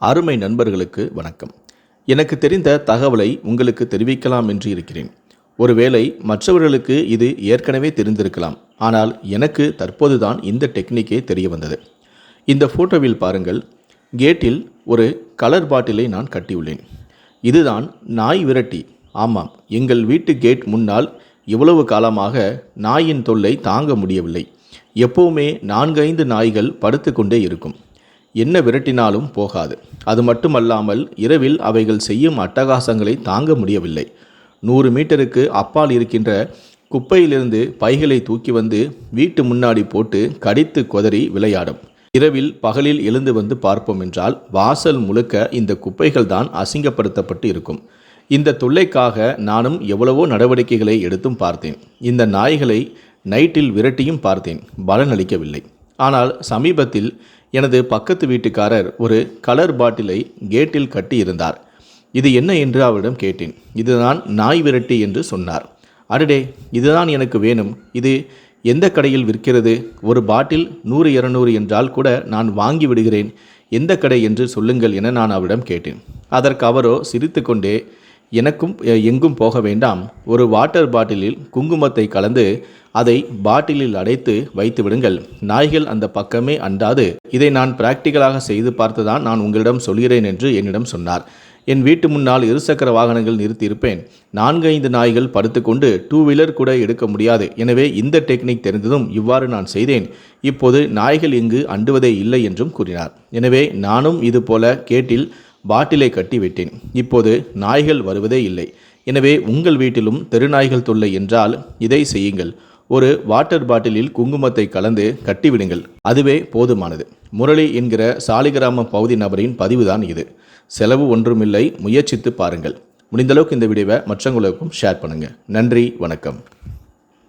அருமை நண்பர்களுக்கு வணக்கம். எனக்கு தெரிந்த தகவலை உங்களுக்கு தெரிவிக்கலாம் என்று இருக்கிறேன். ஒருவேளை மற்றவர்களுக்கு இது ஏற்கனவே தெரிந்திருக்கலாம். ஆனால் எனக்கு தற்போதுதான் இந்த டெக்னிக்கே தெரிய வந்தது. இந்த ஃபோட்டோவில் பாருங்கள். கேட்டில் ஒரு கலர் பாட்டிலை நான் கட்டியுள்ளேன். இதுதான் நாய் விரட்டி. ஆமாம், எங்கள் வீட்டு கேட் முன்னால் இவ்வளவு காலமாக நாயின் தொல்லை தாங்க முடியவில்லை. எப்போவுமே 4-5 நாய்கள் படுத்து கொண்டே இருக்கும். என்ன விரட்டினாலும் போகாது. அது மட்டுமல்லாமல் இரவில் அவைகள் செய்யும் அட்டகாசங்களை தாங்க முடியவில்லை. 100 மீட்டருக்கு அப்பால் இருக்கின்ற குப்பையிலிருந்து பைகளை தூக்கி வந்து வீட்டு முன்னாடி போட்டு கடித்து கொதறி விளையாடும். இரவில் பகலில் எழுந்து வந்து பார்ப்போம் என்றால் வாசல் முழுக்க இந்த குப்பைகள் தான் அசிங்கப்படுத்தப்பட்டு இருக்கும். இந்த தொல்லைக்காக நானும் எவ்வளவோ நடவடிக்கைகளை எடுத்தும் பார்த்தேன். இந்த நாய்களை நைட்டில் விரட்டியும் பார்த்தேன். பலனளிக்கவில்லை. ஆனால் சமீபத்தில் எனது பக்கத்து வீட்டுக்காரர் ஒரு கலர் பாட்டிலை கேட்டில் கட்டி இருந்தார். இது என்ன என்று அவரிடம் கேட்டேன். இதுதான் நாய் விரட்டி என்று சொன்னார். அடடே, இதுதான் எனக்கு வேணும். இது எந்த கடையில் விற்கிறது? ஒரு பாட்டில் 100-200 என்றால் கூட நான் வாங்கி விடுகிறேன். எந்த கடை என்று சொல்லுங்கள் என நான் அவரிடம் கேட்டேன். அதற்கு அவரோ சிரித்து கொண்டே, எனக்கும் எங்கும் போக வேண்டாம், ஒரு வாட்டர் பாட்டிலில் குங்குமத்தை கலந்து அதை பாட்டிலில் அடைத்து வைத்து விடுங்கள். நாய்கள் அந்த பக்கமே அண்டாது. இதை நான் பிராக்டிக்கலாக செய்து பார்த்துதான் நான் உங்களிடம் சொல்கிறேன் என்று என்னிடம் சொன்னார். என் வீட்டு முன்னால் இருசக்கர வாகனங்கள் நிறுத்தியிருப்பேன். 4-5 நாய்கள் படுத்துக்கொண்டு 2 வீலர் கூட எடுக்க முடியாது. எனவே இந்த டெக்னிக் தெரிந்ததும் இவ்வாறு நான் செய்தேன். இப்போது நாய்கள் இங்கு அண்டுவதே இல்லை என்றும் கூறினார். எனவே நானும் இது போல கேட்டில் பாட்டிலை கட்டி விட்டேன். இப்போது நாய்கள் வருவதே இல்லை. எனவே உங்கள் வீட்டிலும் தெருநாய்கள் தொல்லை என்றால் இதை செய்யுங்கள். ஒரு வாட்டர் பாட்டிலில் குங்குமத்தை கலந்து கட்டிவிடுங்கள். அதுவே போதுமானது. முரளி என்கிற சாலிகிராம பகுதி நபரின் பதிவுதான் இது. செலவு ஒன்றுமில்லை, முயற்சித்து பாருங்கள். முடிந்தளவுக்கு இந்த வீடியோவை மற்றவங்களுக்கும் ஷேர் பண்ணுங்கள். நன்றி, வணக்கம்.